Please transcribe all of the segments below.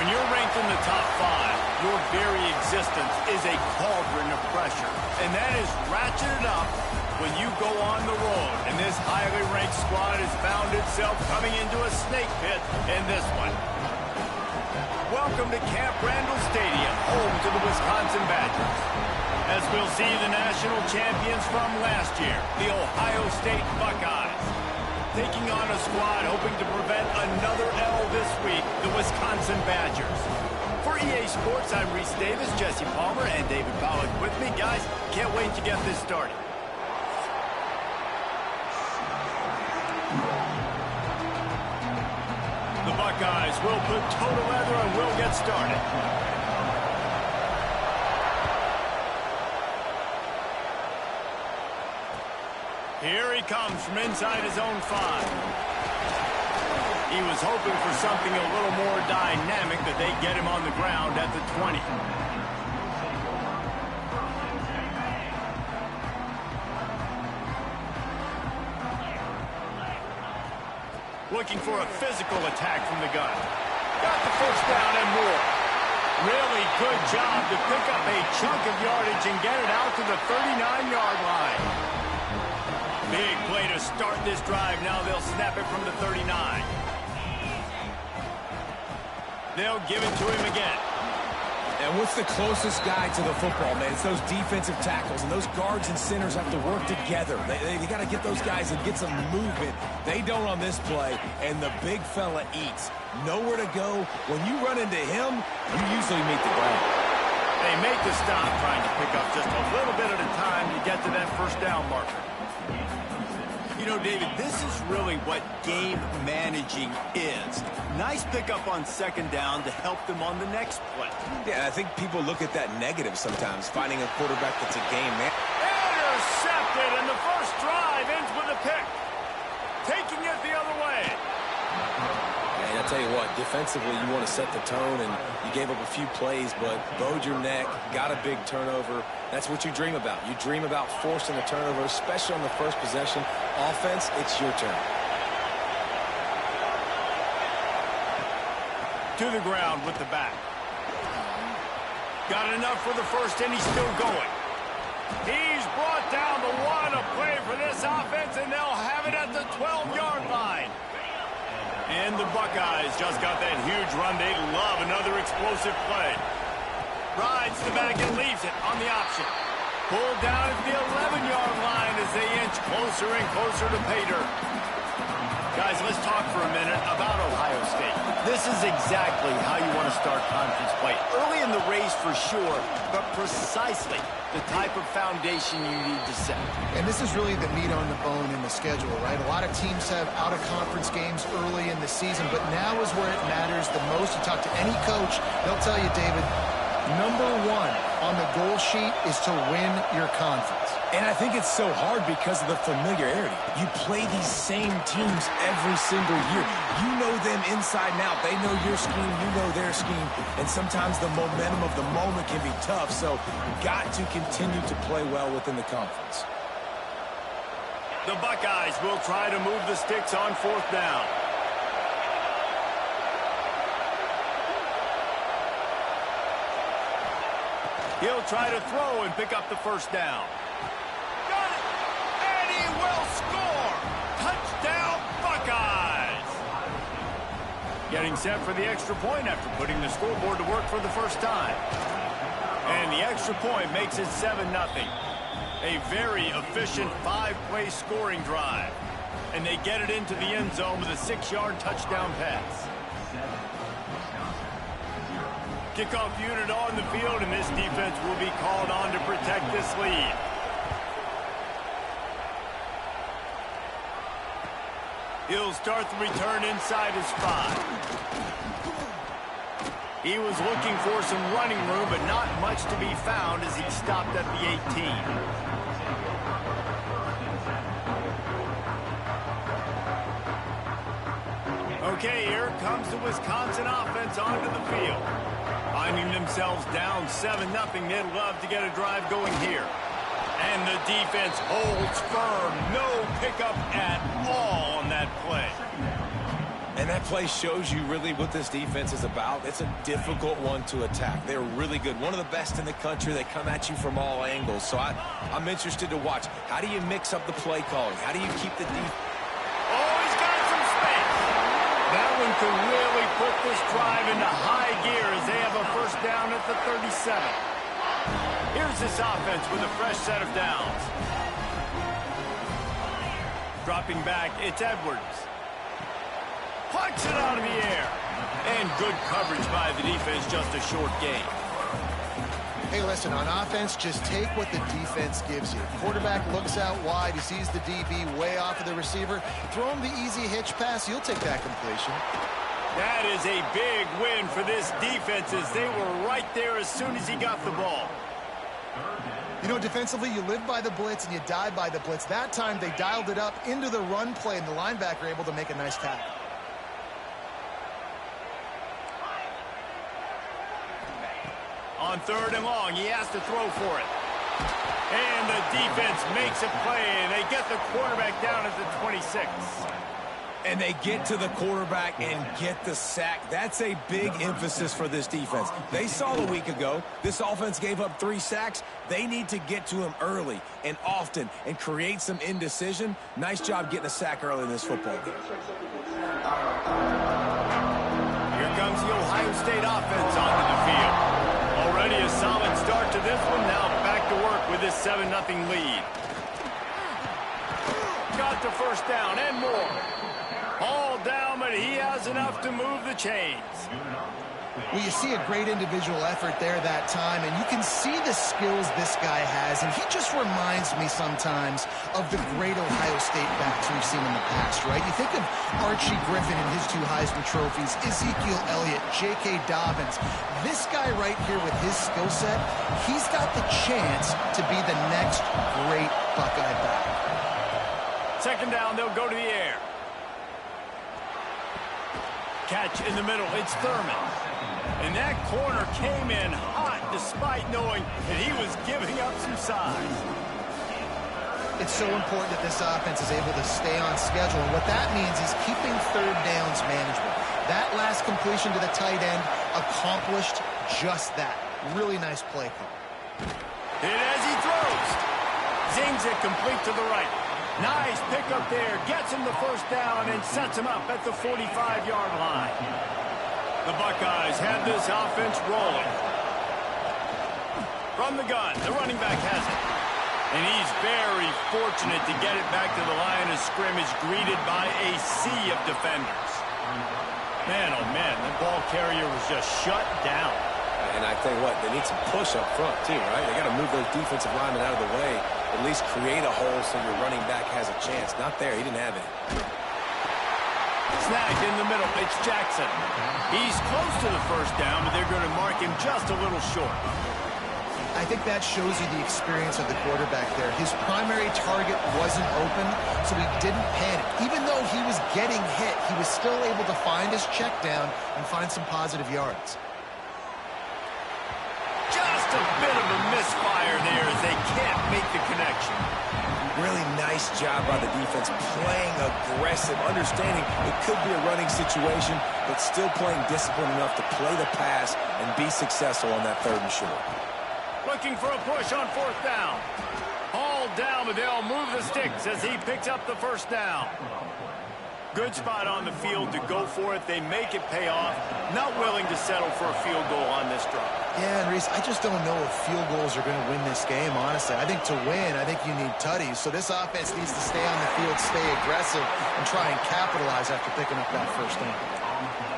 you're ranked in the top 5, your very existence is a cauldron of pressure. And that is ratcheted up when you go on the road. And this highly ranked squad has found itself coming into a snake pit in this one. Welcome to Camp Randall Stadium, home to the Wisconsin Badgers. As we'll see the national champions from last year, the Ohio State Buckeyes, taking on a squad hoping to prevent another L this week, the Wisconsin Badgers. For EA Sports, I'm Reese Davis, Jesse Palmer, and David Pollack with me. Guys, can't wait to get this started. The Buckeyes will put toe to leather and will get started. Here he comes from inside his own 5. He was hoping for something a little more dynamic, that they get him on the ground at the 20. Looking for a physical attack from the gun. Got the first down and more. Really good job to pick up a chunk of yardage and get it out to the 39-yard line. Big play to start this drive. Now they'll snap it from the 39. They'll give it to him again. And what's the closest guy to the football, man? It's those defensive tackles, and those guards and centers have to work together. They got to get those guys and get some movement. They don't on this play, and the big fella eats. Nowhere to go. When you run into him, you usually meet the ground. They make the stop, trying to pick up just a little bit at a time to get to that first down marker. You know, David, this is really what game managing is. Nice pickup on second down to help them on the next play. Yeah, I think people look at that negative sometimes, finding a quarterback that's a game man. Intercepted, and the first drive ends with a pick. Taking it the other way. And I'll tell you what, defensively, you want to set the tone, and you gave up a few plays, but bowed your neck, got a big turnover. That's what you dream about. You dream about forcing a turnover, especially on the first possession. Offense, it's your turn. To the ground with the back. Got enough for the first, and he's still going. He's brought down the one. A play for this offense, and they'll have it at the 12-yard line. And the Buckeyes just got that huge run. They love another explosive play. Rides the back and leaves it on the option. Pulled down at the 11-yard line as they inch closer and closer to pay dirt. Guys, let's talk for a minute about Ohio State. This is exactly how you want to start conference play. Early in the race for sure, but precisely the type of foundation you need to set. And this is really the meat on the bone in the schedule, right? A lot of teams have out-of-conference games early in the season, but now is where it matters the most. You talk to any coach, they'll tell you, David, number 1 on the goal sheet is to win your conference. And I think it's so hard because of the familiarity. You play these same teams every single year. You know them inside and out. They know your scheme, you know their scheme. And sometimes the momentum of the moment can be tough. So you've got to continue to play well within the conference. The Buckeyes will try to move the sticks on 4th down. He'll try to throw and pick up the first down. Got it! And he will score! Touchdown, Buckeyes! Getting set for the extra point after putting the scoreboard to work for the first time. And the extra point makes it 7-0. A very efficient 5-play scoring drive. And they get it into the end zone with a 6-yard touchdown pass. Kickoff unit on the field, and this defense will be called on to protect this lead. He'll start the return inside his 5. He was looking for some running room, but not much to be found as he stopped at the 18. Okay, here comes the Wisconsin offense onto the field. Finding themselves down 7-0, they'd love to get a drive going here. And the defense holds firm. No pickup at all on that play. And that play shows you really what this defense is about. It's a difficult one to attack. They're really good. One of the best in the country. They come at you from all angles. So I'm interested to watch. How do you mix up the play calling? How do you keep the defense? Oh, he's got some space. That one could really put this drive into high gear as they have a first down at the 37. Here's this offense with a fresh set of downs. Dropping back, it's Edwards. Punch it out of the air. And good coverage by the defense, just a short gain. Hey, listen, on offense, just take what the defense gives you. Quarterback looks out wide. He sees the DB way off of the receiver. Throw him the easy hitch pass. You'll take that completion. That is a big win for this defense as they were right there as soon as he got the ball. You know, defensively, you live by the blitz and you die by the blitz. That time, they dialed it up into the run play, and the linebacker able to make a nice tackle. On 3rd and long, he has to throw for it. And the defense makes a play, and they get the quarterback down at the 26. And they get to the quarterback and get the sack. That's a big emphasis for this defense. They saw a week ago, this offense gave up 3 sacks. They need to get to him early and often and create some indecision. Nice job getting a sack early in this football game. Here comes the Ohio State offense onto the field. Already a solid start to this one. Now back to work with this 7-0 lead. Got the first down and more. All down, but he has enough to move the chains. Well, you see a great individual effort there that time, and you can see the skills this guy has, and he just reminds me sometimes of the great Ohio State backs we've seen in the past, right? You think of Archie Griffin and his 2 Heisman trophies, Ezekiel Elliott, J.K. Dobbins. This guy right here with his skill set, he's got the chance to be the next great Buckeye back. 2nd down, they'll go to the air. Catch in the middle, it's Thurman. And that corner came in hot despite knowing that he was giving up some size. It's so important that this offense is able to stay on schedule. And what that means is keeping 3rd downs manageable. That last completion to the tight end accomplished just that. Really nice play call. And as he throws, zings it complete to the right. Nice pickup there. Gets him the first down and sets him up at the 45-yard line. The Buckeyes have this offense rolling. From the gun, the running back has it. And he's very fortunate to get it back to the line of scrimmage, greeted by a sea of defenders. Man, oh man, the ball carrier was just shut down. And I tell you what, they need some push up front too, right? They got to move those defensive linemen out of the way, at least create a hole so your running back has a chance. Not there, he didn't have it. Snagged in the middle, it's Jackson. He's close to the first down, but they're going to mark him just a little short. I think that shows you the experience of the quarterback there. His primary target wasn't open, so he didn't panic. Even though he was getting hit, he was still able to find his check down and find some positive yards. Just a bit of a misfire there as they can't make the connection. Really nice job by the defense, playing aggressive, understanding it could be a running situation, but still playing disciplined enough to play the pass and be successful on that 3rd and short. Looking for a push on 4th down. All down, but they'll move the sticks as he picks up the first down. Good spot on the field to go for it. They make it pay off. Not willing to settle for a field goal on this drive. Yeah, and Reese, I just don't know if field goals are going to win this game, honestly. I think to win, I think you need tutties. So this offense needs to stay on the field, stay aggressive, and try and capitalize after picking up that first down.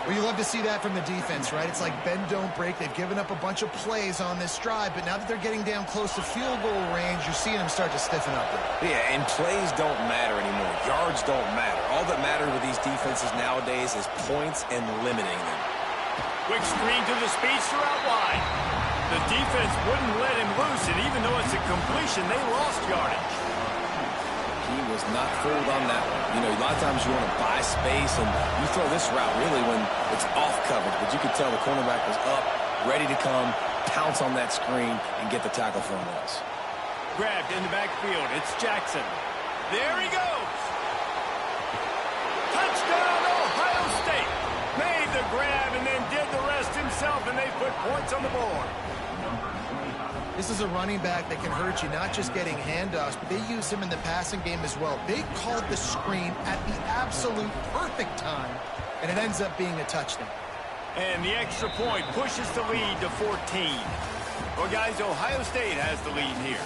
Well, you love to see that from the defense, right? It's like bend, don't break. They've given up a bunch of plays on this drive, but now that they're getting down close to field goal range, you're seeing them start to stiffen up there. Yeah, and plays don't matter anymore. Yards don't matter. All that matters with these defenses nowadays is points and limiting them. Quick screen to the speedster out wide. The defense wouldn't let him loose, and even though it's a completion, they lost yardage. He was not fooled on that one. You know, a lot of times you want to buy space, and you throw this route really when it's off coverage. But you could tell the cornerback was up, ready to come, pounce on that screen, and get the tackle for a loss. Grabbed in the backfield. It's Jackson. There he goes. Touchdown, Ohio State. himself, and they put points on the board. This is a running back that can hurt you, not just getting handoffs, but they use him in the passing game as well. They called the screen at the absolute perfect time, and it ends up being a touchdown. And the extra point pushes the lead to 14. Well, guys, Ohio State has the lead here.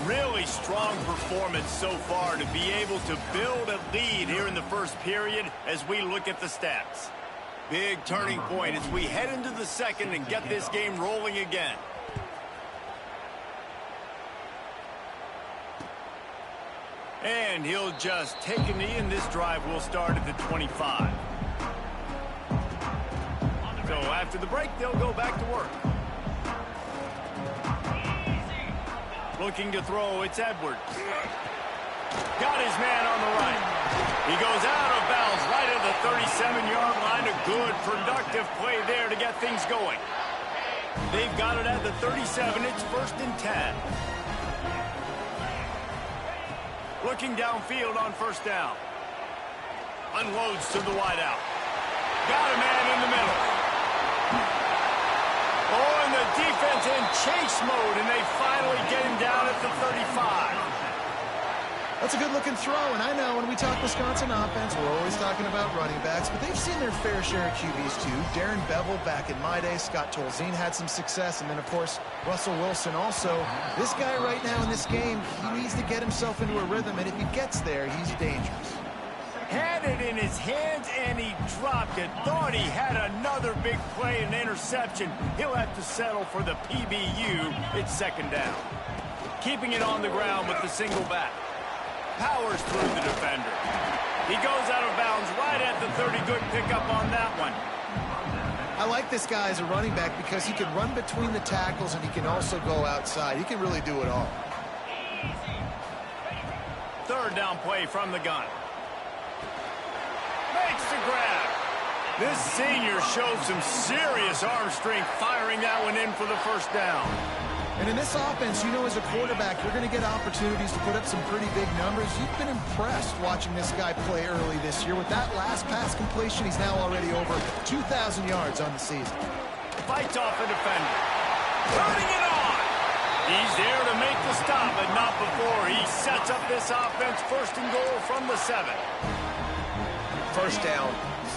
Really strong performance so far to be able to build a lead here in the first period as we look at the stats. Big turning point as we head into the second and get this game rolling again. And he'll just take a knee, and this drive will start at the 25. So after the break, they'll go back to work. Looking to throw, it's Edwards. Got his man on the right. He goes out of bounds right at the 37-yard line. A good, productive play there to get things going. They've got it at the 37. It's 1st and 10. Looking downfield on 1st down. Unloads to the wideout. Got a man in the middle. Oh, and the defense in chase mode, and they finally get him down at the 35. That's a good-looking throw, and I know when we talk Wisconsin offense, we're always talking about running backs, but they've seen their fair share of QBs too. Darren Bevel back in my day, Scott Tolzien had some success, and then, of course, Russell Wilson also. This guy right now in this game, he needs to get himself into a rhythm, and if he gets there, he's dangerous. Had it in his hands, and he dropped it. Thought he had another big play and interception. He'll have to settle for the PBU. It's 2nd down. Keeping it on the ground with the single back. Powers through the defender. He goes out of bounds right at the 30. Good pickup on that one. I like this guy as a running back because he can run between the tackles and he can also go outside. He can really do it all. 3rd down play from the gun. Makes the grab. This senior showed some serious arm strength firing that one in for the 1st down. And in this offense, you know, as a quarterback, you're going to get opportunities to put up some pretty big numbers. You've been impressed watching this guy play early this year. With that last pass completion, he's now already over 2,000 yards on the season. Fights off a defender. Turning it on. He's there to make the stop, but not before he sets up this offense. 1st and goal from the 7. 1st down,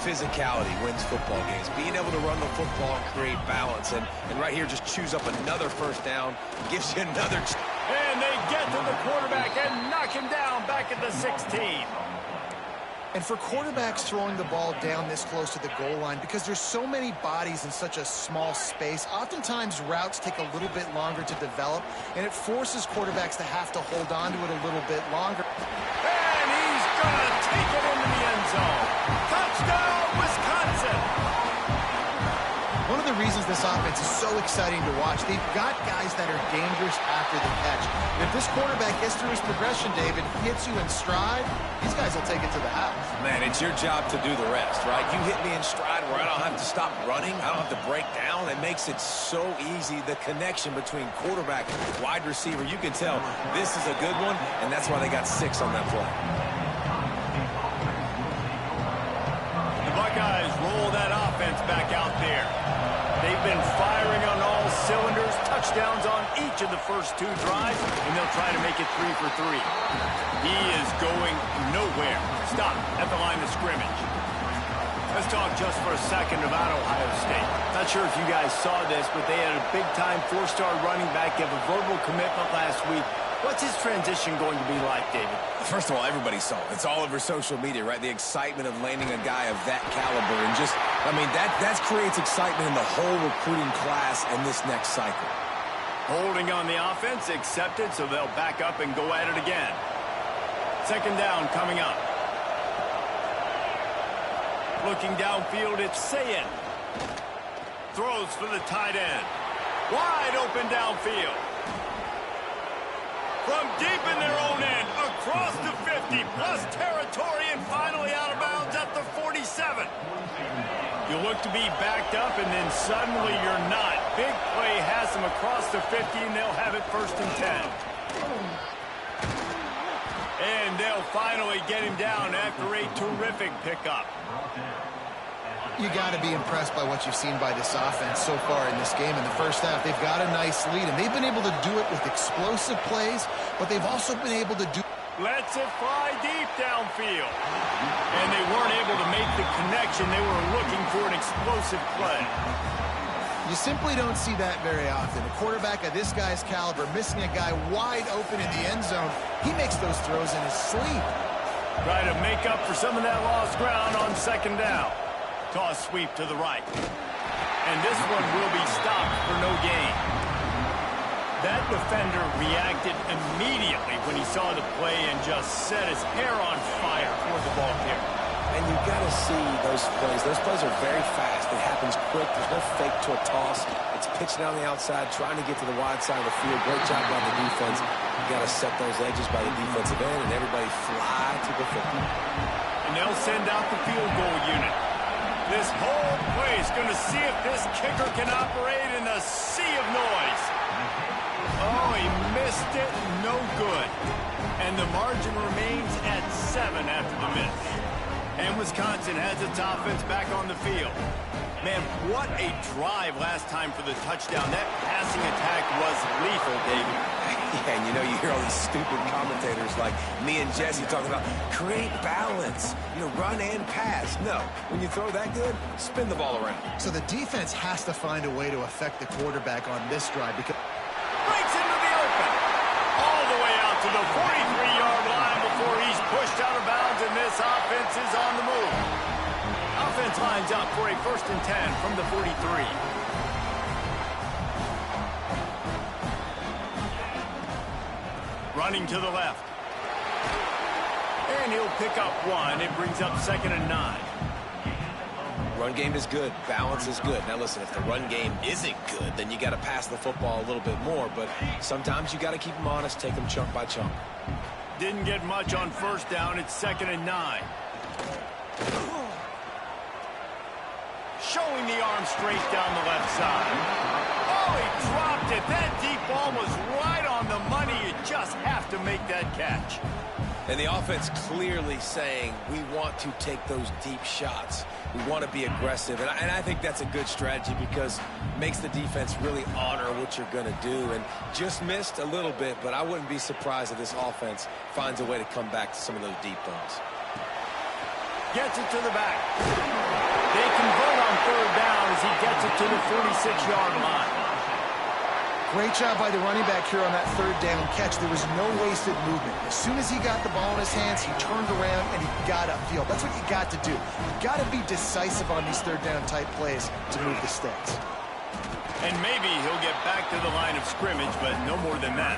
physicality wins football games. Being able to run the football and create balance. And right here, just choose up another 1st down. Gives you another. And they get to the quarterback and knock him down back at the 16. And for quarterbacks throwing the ball down this close to the goal line, because there's so many bodies in such a small space, oftentimes routes take a little bit longer to develop, and it forces quarterbacks to have to hold on to it a little bit longer. And he's going to take it into the end zone. Touchdown, Wisconsin! One of the reasons this offense is so exciting to watch, they've got guys that are dangerous after the catch. And if this quarterback gets through his progression, David, he hits you in stride, these guys will take it to the house. Man, it's your job to do the rest, right? You hit me in stride where I don't have to stop running. I don't have to break down. It makes it so easy. The connection between quarterback and wide receiver, you can tell this is a good one, and that's why they got 6 on that play. The Buckeyes roll that offense back out there. They've been firing on all cylinders, touchdowns on each of the first 2 drives, and they'll try to make it 3 for 3. He is going nowhere. Stop at the line of scrimmage. Let's talk just for a second about Ohio State. Not sure if you guys saw this, but they had a big-time 4-star running back give a verbal commitment last week. What's his transition going to be like, David? First of all, everybody saw it. It's all over social media, right? The excitement of landing a guy of that caliber. And just, I mean, that creates excitement in the whole recruiting class in this next cycle. Holding on the offense, accepted, so they'll back up and go at it again. 2nd down coming up. Looking downfield, it's Sayin. Throws for the tight end. Wide open downfield. From deep in their own end, across the 50, plus territory, and finally out of bounds at the 47. You look to be backed up, and then suddenly you're not. Big play has them across the 50, and they'll have it 1st and 10. And they'll finally get him down after a terrific pickup. You got to be impressed by what you've seen by this offense so far in this game. In the first half, they've got a nice lead, and they've been able to do it with explosive plays, but they've also been able to do... Lets it fly deep downfield. And they weren't able to make the connection. They were looking for an explosive play. You simply don't see that very often. A quarterback of this guy's caliber missing a guy wide open in the end zone. He makes those throws in his sleep. Try to make up for some of that lost ground on second down. Toss sweep to the right. And this one will be stopped for no gain. That defender reacted immediately when he saw the play and just set his hair on fire for the ball carrier. And you've got to see those plays. Those plays are very fast. It happens quick. There's no fake to a toss. It's pitching down the outside, trying to get to the wide side of the field. Great job by the defense. You got to set those edges by the defensive end, and everybody fly to the football. And they'll send out the field goal unit. This whole play is going to see if this kicker can operate in a sea of noise. Oh, he missed it. No good. And the margin remains at 7 after the miss. And Wisconsin has its offense back on the field. Man, what a drive last time for the touchdown. That passing attack was lethal, David. Yeah, and you know, you hear all these stupid commentators like me and Jesse talking about create balance, you know, run and pass. No, when you throw that good, spin the ball around. So the defense has to find a way to affect the quarterback on this drive because... Breaks into the open. All the way out to the 43-yard line before he's pushed out of bounds, and this offense is on the move. Offense lines up for a 1st and 10 from the 43. Running to the left. And he'll pick up 1. It brings up 2nd and 9. Run game is good. Balance is good. Now, listen, if the run game isn't good, then you got to pass the football a little bit more. But sometimes you got to keep them honest, take them chunk by chunk. Didn't get much on 1st down. It's 2nd and 9. Showing the arm straight down the left side. Oh, he dropped it. That deep ball was right on the money. You just have to make that catch. And the offense clearly saying we want to take those deep shots. We want to be aggressive. And I think that's a good strategy because it makes the defense really honor what you're going to do. And just missed a little bit, but I wouldn't be surprised if this offense finds a way to come back to some of those deep throws. Gets it to the back. They convert on 3rd down as he gets it to the 46-yard line. Great job by the running back here on that 3rd down catch. There was no wasted movement. As soon as he got the ball in his hands, he turned around and he got upfield. That's what you got to do. You got to be decisive on these 3rd down type plays to move the sticks. And maybe he'll get back to the line of scrimmage, but no more than that.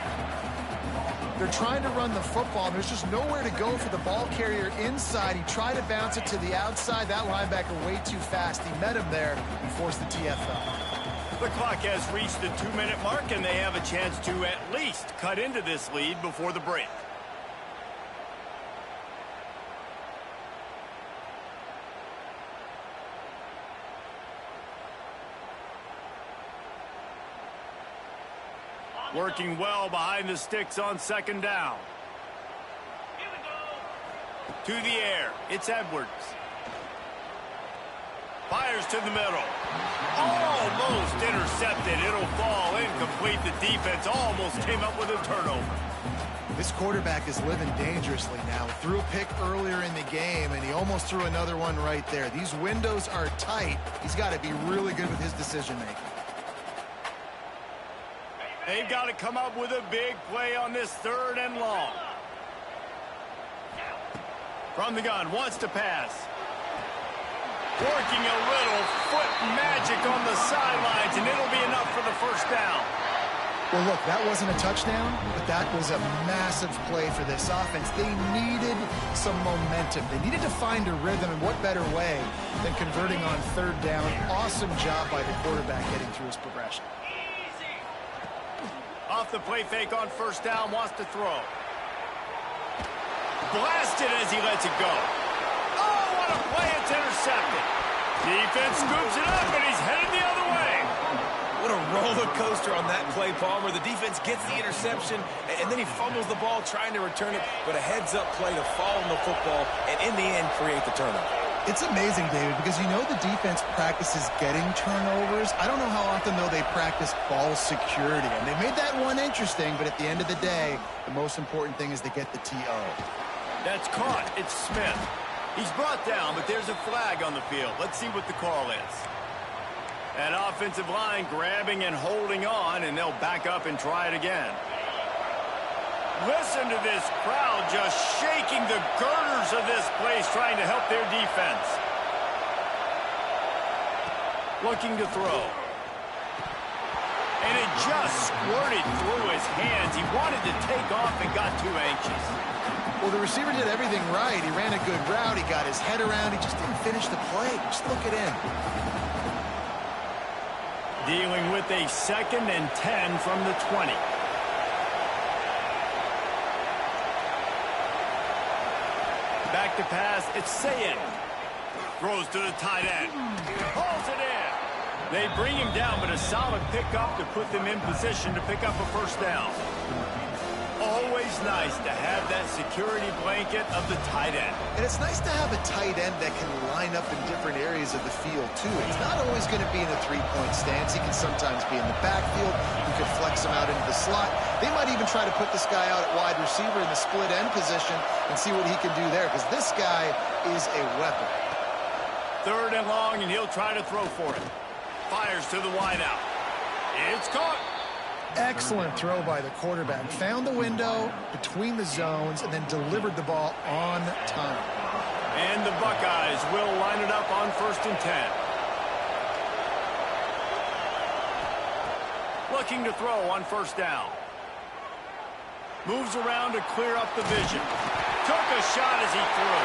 They're trying to run the football, and there's just nowhere to go for the ball carrier inside. He tried to bounce it to the outside. That linebacker way too fast. He met him there and forced the TFL. The clock has reached the 2-minute mark, and they have a chance to at least cut into this lead before the break. Working well behind the sticks on 2nd down. To the air. It's Edwards. Fires to the middle. Almost intercepted. It'll fall incomplete. The defense almost came up with a turnover. This quarterback is living dangerously now. Threw a pick earlier in the game, and he almost threw another one right there. These windows are tight. He's got to be really good with his decision-making. They've got to come up with a big play on this 3rd and long. From the gun, wants to pass. Working a little foot magic on the sidelines, and it'll be enough for the 1st down. Well, look, that wasn't a touchdown, but that was a massive play for this offense. They needed some momentum. They needed to find a rhythm, and what better way than converting on 3rd down. Awesome job by the quarterback getting through his progression. Off the play fake on 1st down, wants to throw. Blasted as he lets it go. Oh, what a play, it's intercepted. Defense scoops it up, and he's headed the other way. What a roller coaster on that play, Palmer. The defense gets the interception, and then he fumbles the ball trying to return it, but a heads-up play to fall on the football, and in the end, create the turnover. It's amazing, David, because you know the defense practices getting turnovers. I don't know how often, though, they practice ball security. And they made that one interesting, but at the end of the day, the most important thing is they get the TO. That's caught. It's Smith. He's brought down, but there's a flag on the field. Let's see what the call is. That offensive line grabbing and holding on, and they'll back up and try it again. Listen to this crowd just shaking the girders of this place, trying to help their defense. Looking to throw. And it just squirted through his hands. He wanted to take off and got too anxious. Well, the receiver did everything right. He ran a good route. He got his head around. He just didn't finish the play. Just look at him. Dealing with a 2nd and 10 from the 20. Back to pass, it's Sayin. Throws to the tight end. Pulls it in. They bring him down, but a solid pickup to put them in position to pick up a first down. Always nice to have that security blanket of the tight end. And it's nice to have a tight end that can line up in different areas of the field, too. He's not always going to be in a three-point stance. He can sometimes be in the backfield. You can flex him out into the slot. They might even try to put this guy out at wide receiver in the split end position and see what he can do there, because this guy is a weapon. 3rd and long, and he'll try to throw for it. Fires to the wideout. It's caught. Excellent throw by the quarterback. Found the window between the zones and then delivered the ball on time. And the Buckeyes will line it up on 1st and 10. Looking to throw on 1st down. Moves around to clear up the vision. Took a shot as he threw.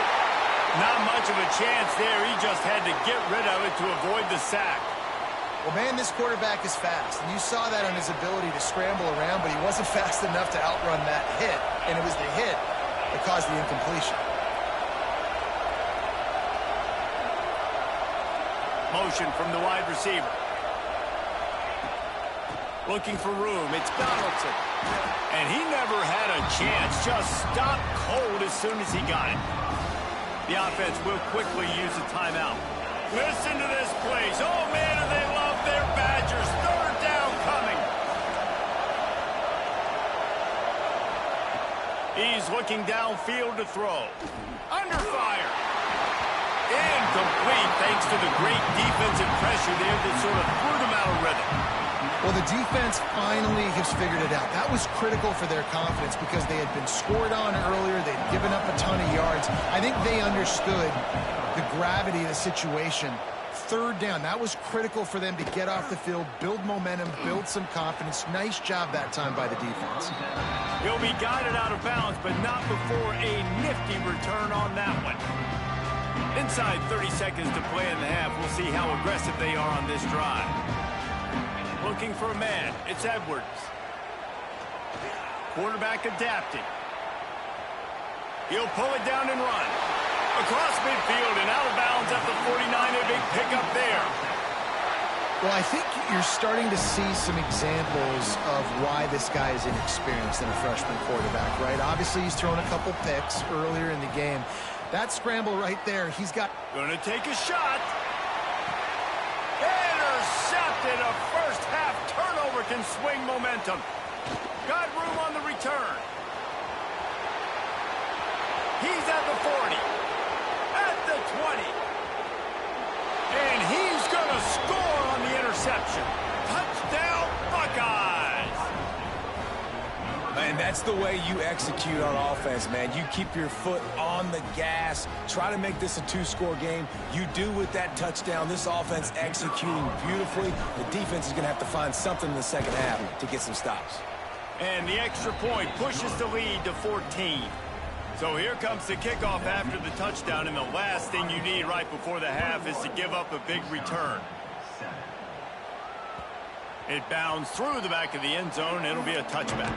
Not much of a chance there. He just had to get rid of it to avoid the sack. Well, man, this quarterback is fast, and you saw that on his ability to scramble around, but he wasn't fast enough to outrun that hit, and it was the hit that caused the incompletion. Motion from the wide receiver. Looking for room. It's Donaldson. And he never had a chance. Just stopped cold as soon as he got it. The offense will quickly use a timeout. Listen to this place. Oh, man, do they love their Badgers. 3rd down coming. He's looking downfield to throw. Under fire. Incomplete thanks to the great defensive pressure there that sort of threw them out of rhythm. Well, the defense finally has figured it out. That was critical for their confidence because they had been scored on earlier. They'd given up a ton of yards. I think they understood the gravity of the situation. 3rd down, that was critical for them to get off the field, build momentum, build some confidence. Nice job that time by the defense. He'll be guided out of bounds, but not before a nifty return on that one. Inside 30 seconds to play in the half. We'll see how aggressive they are on this drive. Looking for a man. It's Edwards. Quarterback adapting. He'll pull it down and run. Across midfield and out of bounds at the 49. A big pickup there. Well, I think you're starting to see some examples of why this guy is inexperienced in a freshman quarterback, right? Obviously, he's thrown a couple picks earlier in the game. That scramble right there, he's got... Gonna take a shot. Intercepted. A first half turnover can swing momentum. Got room on the return. He's at the 40. At the 20. And he's gonna score on the interception. Touchdown, Buckeyes. And that's the way you execute on offense, man. You keep your foot on the gas. Try to make this a 2-score game. You do with that touchdown. This offense executing beautifully. The defense is going to have to find something in the second half to get some stops. And the extra point pushes the lead to 14. So here comes the kickoff after the touchdown, and the last thing you need right before the half is to give up a big return. It bounds through the back of the end zone. It'll be a touchback.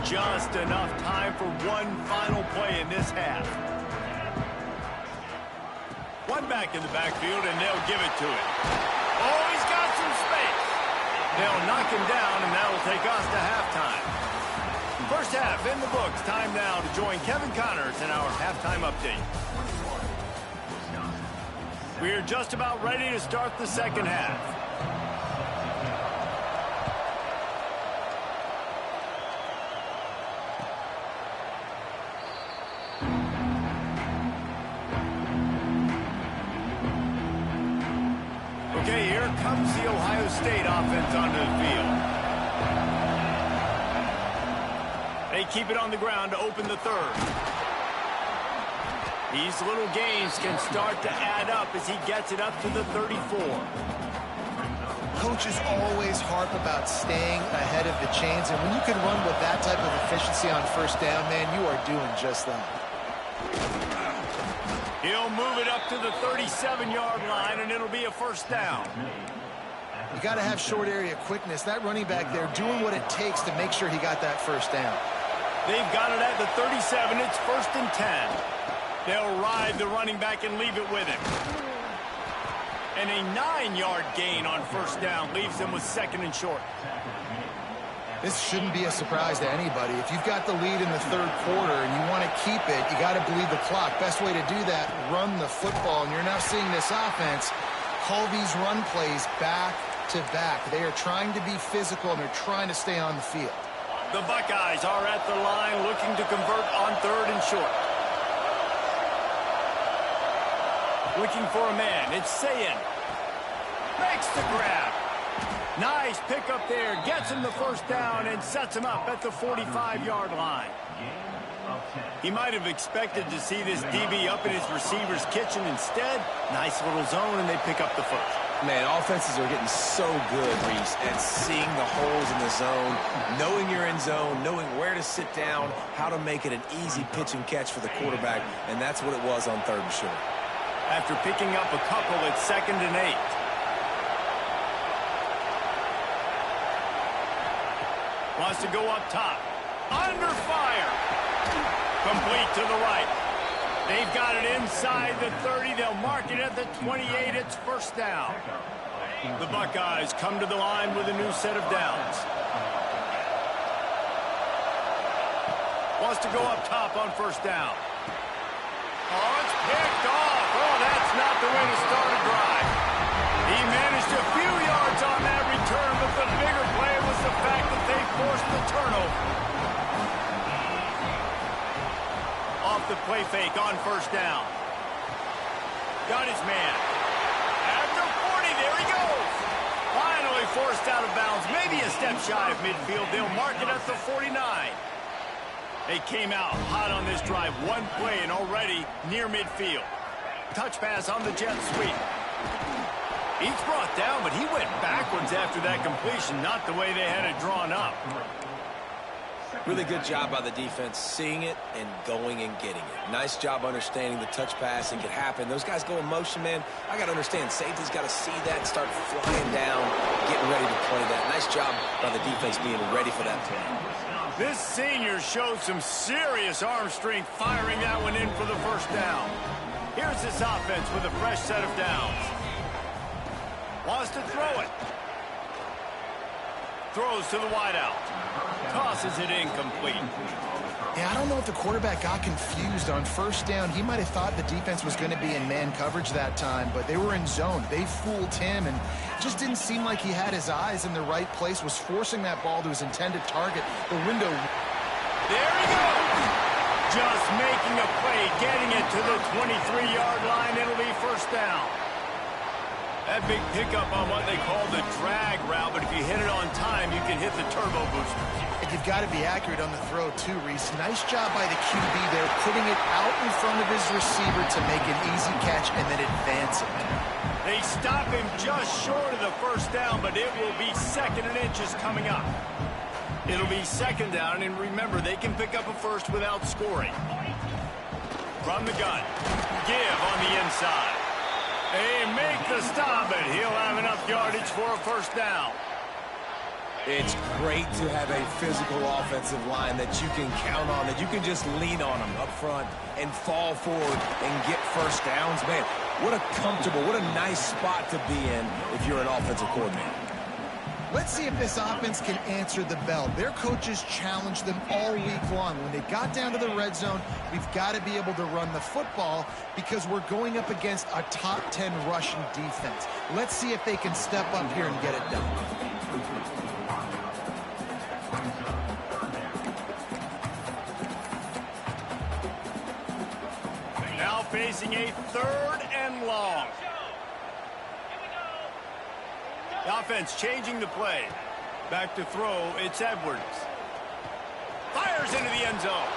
Just enough time for one final play in this half. One back in the backfield, and they'll give it to him. Oh, he's got some space. They'll knock him down, and that'll take us to halftime. First half in the books. Time now to join Kevin Connors in our halftime update. We're just about ready to start the second half. Okay, here comes the Ohio State offense onto the field. They keep it on the ground to open the third. These little gains can start to add up as he gets it up to the 34. Coaches always harp about staying ahead of the chains, and when you can run with that type of efficiency on first down, man, you are doing just that. He'll move it up to the 37-yard line, and it'll be a first down. You got to have short area quickness. That running back there doing what it takes to make sure he got that first down. They've got it at the 37. It's 1st and 10. They'll ride the running back and leave it with him. And a 9-yard gain on first down leaves them with 2nd and short. This shouldn't be a surprise to anybody. If you've got the lead in the third quarter and you want to keep it, you got to bleed the clock. Best way to do that, run the football. And you're now seeing this offense call these run plays back to back. They are trying to be physical, and they're trying to stay on the field. The Buckeyes are at the line looking to convert on 3rd and short. Looking for a man. It's Sayin. Makes the grab. Nice pickup there. Gets him the first down and sets him up at the 45-yard line. He might have expected to see this DB up in his receiver's kitchen. Instead, nice little zone, and they pick up the first. Man, offenses are getting so good, Reese, at seeing the holes in the zone, knowing you're in zone, knowing where to sit down, how to make it an easy pitch and catch for the quarterback, and that's what it was on 3rd and short. After picking up a couple, it's 2nd and 8. Wants to go up top. Under fire. Complete to the right. They've got it inside the 30. They'll mark it at the 28. It's first down. The Buckeyes come to the line with a new set of downs. Wants to go up top on first down. Oh, it's picked off. Oh, that's not the way to start a drive. He managed a few yards on that return, but the bigger play was the fact that they forced the turnover. Off the play fake on first down. Got his man. At the 40, there he goes. Finally forced out of bounds, maybe a step shy of midfield. They'll mark it at the 49. They came out hot on this drive. One play and already near midfield. Touch pass on the jet sweep. He's brought down, but he went backwards after that completion, not the way they had it drawn up. Really good job by the defense, seeing it and going and getting it. Nice job understanding the touch passing could happen. Those guys go in motion, man. I got to understand, safety's got to see that, start flying down, getting ready to play that. Nice job by the defense being ready for that play. This senior showed some serious arm strength firing that one in for the first down. Here's this offense with a fresh set of downs. Wants to throw it. Throws to the wideout. Tosses it incomplete. Yeah, I don't know if the quarterback got confused on first down. He might have thought the defense was going to be in man coverage that time, but they were in zone. They fooled him, and it just didn't seem like he had his eyes in the right place, was forcing that ball to his intended target. The window. There he goes. Just making a play, getting it to the 23-yard line. It'll be first down. That big pickup on what they call the drag route, but if you hit it on time, you can hit the turbo booster. And you've got to be accurate on the throw, too, Reese. Nice job by the QB there, putting it out in front of his receiver to make an easy catch and then advance it. They stop him just short of the first down, but it will be 2nd and inches coming up. It'll be 2nd down, and remember, they can pick up a first without scoring. From the gun, give on the inside. They make the stop, but he'll have enough yardage for a first down. It's great to have a physical offensive line that you can count on, that you can just lean on them up front and fall forward and get first downs. Man, what a comfortable, what a nice spot to be in if you're an offensive coordinator. Let's see if this offense can answer the bell. Their coaches challenged them all week long. When they got down to the red zone, we've got to be able to run the football because we're going up against a top 10 rushing defense. Let's see if they can step up here and get it done. Now facing a 3rd and long. The offense changing the play. Back to throw, it's Edwards. Fires into the end zone.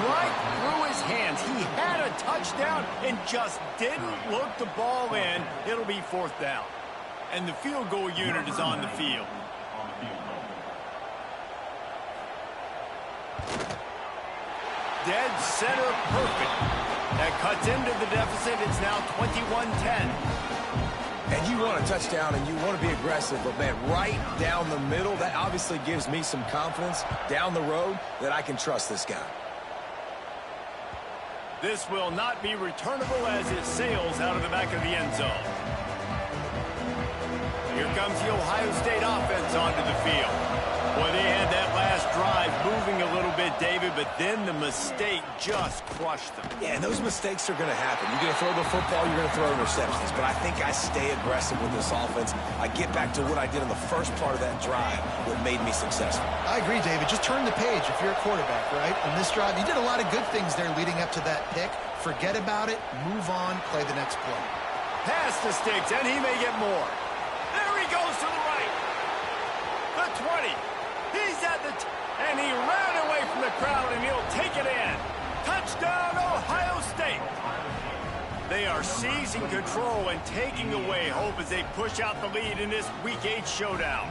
Right through his hands. He had a touchdown and just didn't look the ball in. It'll be 4th down. And the field goal unit is on the field. Dead center perfect. That cuts into the deficit. It's now 21-10. And you want a touchdown and you want to be aggressive, but, man, right down the middle, that obviously gives me some confidence down the road that I can trust this guy. This will not be returnable as it sails out of the back of the end zone. Here comes the Ohio State offense onto the field. Boy, they had that last drive moving a little bit, David, but then the mistake just crushed them. Yeah, and those mistakes are going to happen. You're going to throw the football, you're going to throw interceptions, but I think I stay aggressive with this offense. I get back to what I did in the first part of that drive, what made me successful. I agree, David. Just turn the page if you're a quarterback, right? On this drive, you did a lot of good things there leading up to that pick. Forget about it, move on, play the next play. Pass the sticks, and he may get more. There he goes to the right. The 20. He's at the and he ran away from the crowd, and he'll take it in. Touchdown, Ohio State. They are seizing control and taking away hope as they push out the lead in this Week 8 showdown.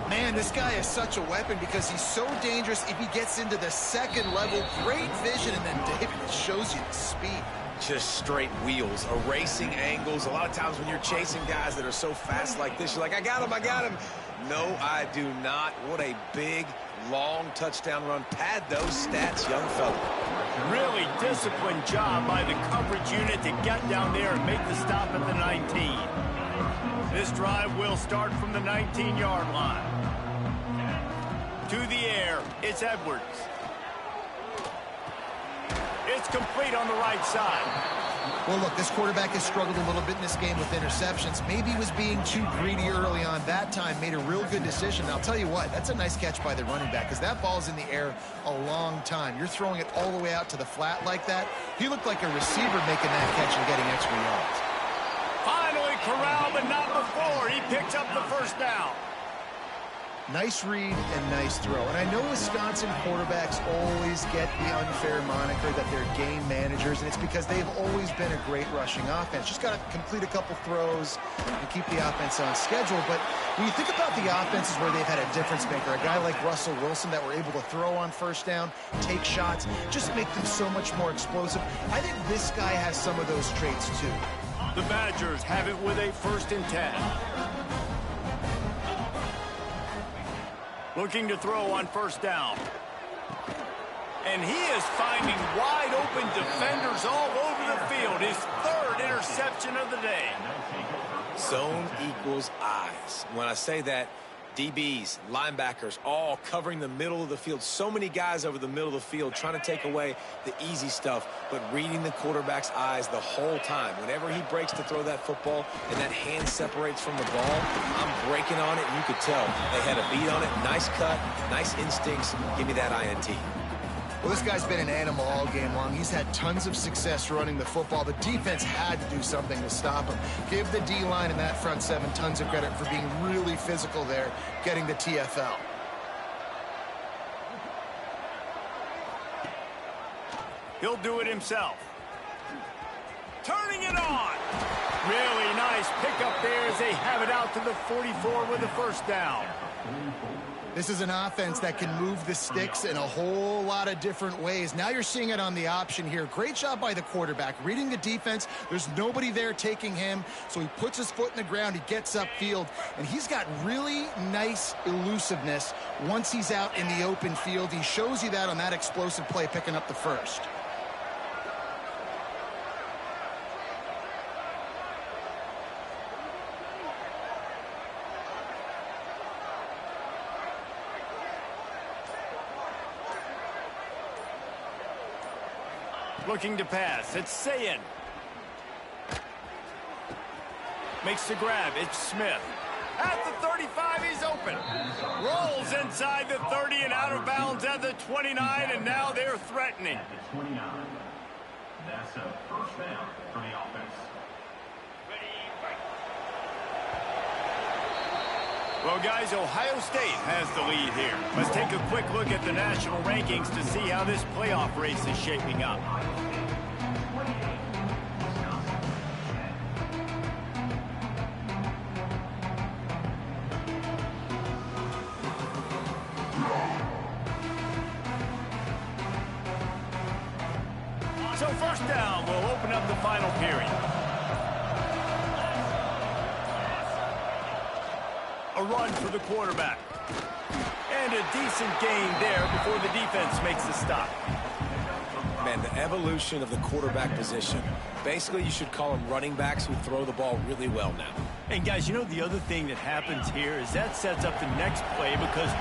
Man, this guy is such a weapon because he's so dangerous if he gets into the second level. Great vision, and then David, it shows you the speed. Just straight wheels, erasing angles. A lot of times when you're chasing guys that are so fast like this, you're like, I got him, I got him. No, I do not. What a big, long touchdown run. Pad those stats, young fella. Really disciplined job by the coverage unit to get down there and make the stop at the 19. This drive will start from the 19-yard line. To the air, it's Edwards. It's complete on the right side. Well, look, this quarterback has struggled a little bit in this game with interceptions. Maybe he was being too greedy early on. That time made a real good decision. I'll tell you what, that's a nice catch by the running back because that ball's in the air a long time. You're throwing it all the way out to the flat like that. He looked like a receiver making that catch and getting extra yards. Finally corralled, but not before. He picks up the first down. Nice read and nice throw. And I know Wisconsin quarterbacks always get the unfair moniker that they're game managers, and it's because they've always been a great rushing offense. Just got to complete a couple throws and keep the offense on schedule. But when you think about the offenses where they've had a difference maker, a guy like Russell Wilson that were able to throw on first down, take shots, just make them so much more explosive. I think this guy has some of those traits too. The Badgers have it with a 1st and 10. Looking to throw on first down. And he is finding wide open defenders all over the field. His 3rd interception of the day. Zone equals eyes. When I say that, DBs, linebackers, all covering the middle of the field. So many guys over the middle of the field trying to take away the easy stuff, but reading the quarterback's eyes the whole time. Whenever he breaks to throw that football and that hand separates from the ball, I'm breaking on it, and you could tell they had a beat on it. Nice cut, nice instincts. Give me that INT. Well, this guy's been an animal all game long. He's had tons of success running the football. The defense had to do something to stop him. Give the D-line and that front 7 tons of credit for being really physical there, getting the TFL. He'll do it himself. Turning it on. Really nice pickup there as they have it out to the 44 with a first down. This is an offense that can move the sticks in a whole lot of different ways. Now you're seeing it on the option here. Great job by the quarterback. Reading the defense, there's nobody there taking him, so he puts his foot in the ground, he gets upfield, and he's got really nice elusiveness once he's out in the open field. He shows you that on that explosive play, picking up the first. Looking to pass. It's Sayin. Makes the grab. It's Smith. At the 35, he's open. Rolls inside the 30 and out of bounds at the 29, and now they're threatening. At the 29. That's a first down for the offense. Well, guys, Ohio State has the lead here. Let's take a quick look at the national rankings to see how this playoff race is shaping up. So first down will open up the final period. A run for the quarterback. And a decent gain there before the defense makes the stop. Man, the evolution of the quarterback position. Basically, you should call them running backs who throw the ball really well now. And guys, you know the other thing that happens here is that sets up the next play because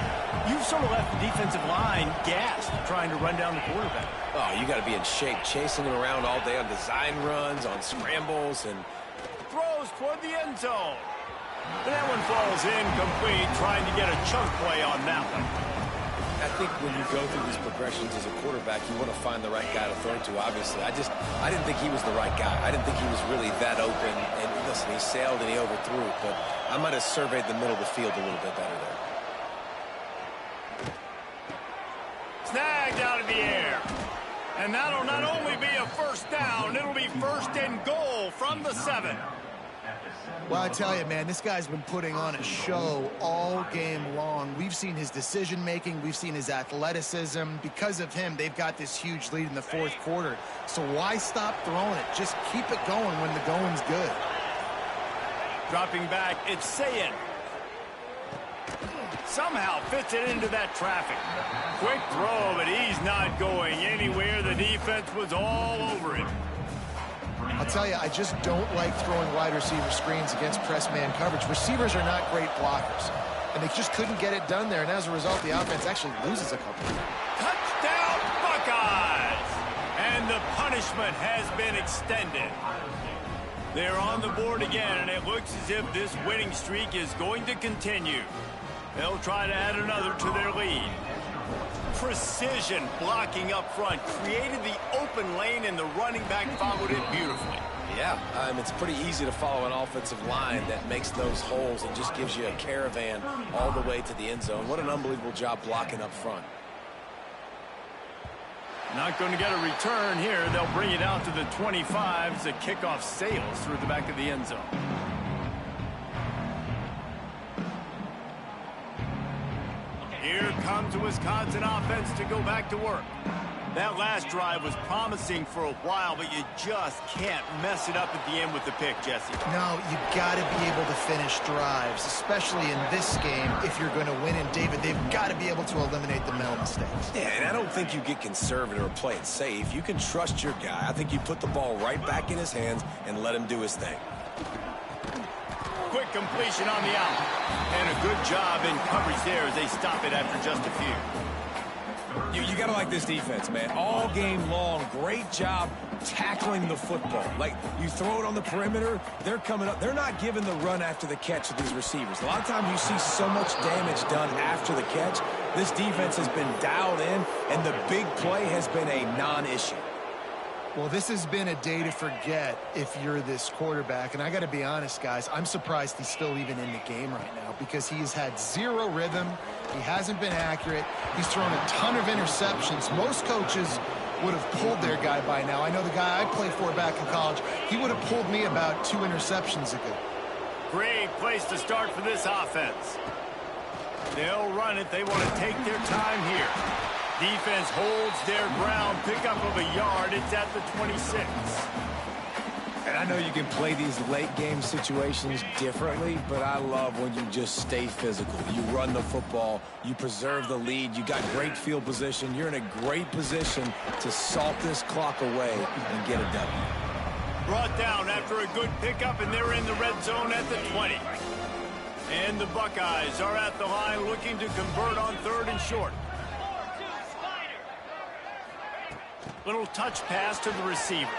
you've sort of left the defensive line gassed trying to run down the quarterback. Oh, you got to be in shape, chasing him around all day on design runs, on scrambles, and Throws toward the end zone. But that one falls incomplete, trying to get a chunk play on that one. I think when you go through these progressions as a quarterback, you want to find the right guy to throw to, obviously. I didn't think he was the right guy. I didn't think he was really that open. And listen, he sailed and he overthrew it, but I might have surveyed the middle of the field a little bit better there. Snagged out of the air. And that'll not only be a first down, it'll be first and goal from the 7. Well, I tell you, man, this guy's been putting on a show all game long. We've seen his decision-making. We've seen his athleticism. Because of him, they've got this huge lead in the fourth quarter. So why stop throwing it? Just keep it going when the going's good. Dropping back, it's Sayin. Somehow fits it into that traffic. Quick throw, but he's not going anywhere. The defense was all over him. I'll tell you, I just don't like throwing wide receiver screens against press man coverage. Receivers are not great blockers, and they just couldn't get it done there. And as a result, the offense actually loses a couple. Touchdown, Buckeyes! And the punishment has been extended. They're on the board again, and it looks as if this winning streak is going to continue. They'll try to add another to their lead. Precision blocking up front created the open lane, and the running back followed it beautifully. Yeah, it's pretty easy to follow an offensive line that makes those holes and just gives you a caravan all the way to the end zone. What an unbelievable job blocking up front. Not going to get a return here. They'll bring it out to the 25 as the kickoff sails through the back of the end zone. Here comes the Wisconsin offense to go back to work. That last drive was promising for a while, but you just can't mess it up at the end with the pick, Jesse. No, you got to be able to finish drives, especially in this game if you're going to win. And, David, they've got to be able to eliminate the mental mistakes. Yeah, and I don't think you get conservative or play it safe. You can trust your guy. I think you put the ball right back in his hands and let him do his thing. Quick completion on the out. And a good job in coverage there as they stop it after just a few. You got to like this defense, man. All game long, great job tackling the football. Like, you throw it on the perimeter, they're coming up. They're not giving the run after the catch to these receivers. A lot of times you see so much damage done after the catch. This defense has been dialed in, and the big play has been a non-issue. Well, this has been a day to forget if you're this quarterback. And I got to be honest, guys, I'm surprised he's still even in the game right now because he has had zero rhythm. He hasn't been accurate. He's thrown a ton of interceptions. Most coaches would have pulled their guy by now. I know the guy I played for back in college, he would have pulled me about 2 interceptions ago. Great place to start for this offense. They'll run it. They want to take their time here. Defense holds their ground. Pickup of a yard. It's at the 26. And I know you can play these late game situations differently, but I love when you just stay physical. You run the football. You preserve the lead. You got great field position. You're in a great position to salt this clock away and get a W. Brought down after a good pickup, and they're in the red zone at the 20. And the Buckeyes are at the line looking to convert on 3rd and short. Little touch pass to the receiver.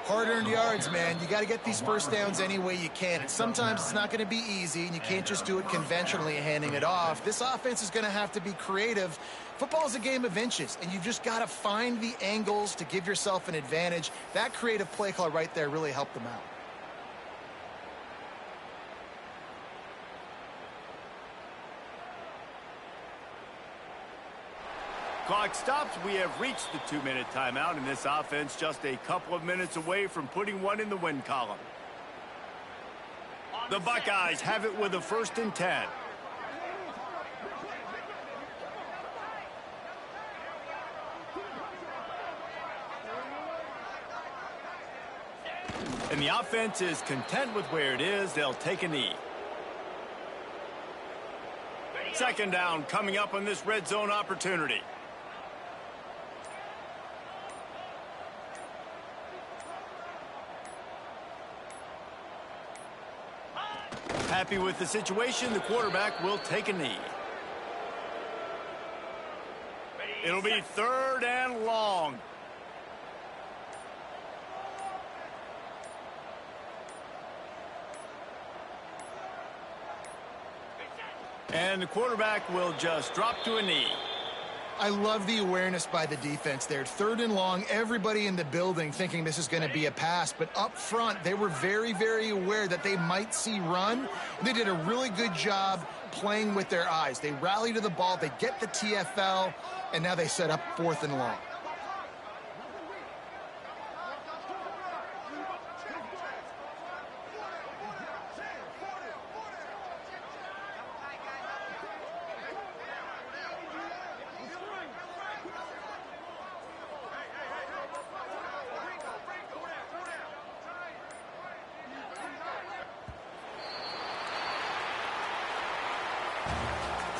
Hard-earned yards, man. You got to get these first downs any way you can. And sometimes it's not going to be easy, and you can't just do it conventionally handing it off. This offense is going to have to be creative. Football is a game of inches, and you've just got to find the angles to give yourself an advantage. That creative play call right there really helped them out. Clock stops. We have reached the 2-minute timeout, and this offense just a couple of minutes away from putting one in the win column. The Buckeyes have it with a 1st and 10. And the offense is content with where it is. They'll take a knee. 2nd down coming up on this red zone opportunity. Happy with the situation, the quarterback will take a knee. It'll be 3rd and long. And the quarterback will just drop to a knee. I love the awareness by the defense there. 3rd and long, everybody in the building thinking this is going to be a pass. But up front, they were very, very aware that they might see run. They did a really good job playing with their eyes. They rally to the ball, they get the TFL, and now they set up 4th and long.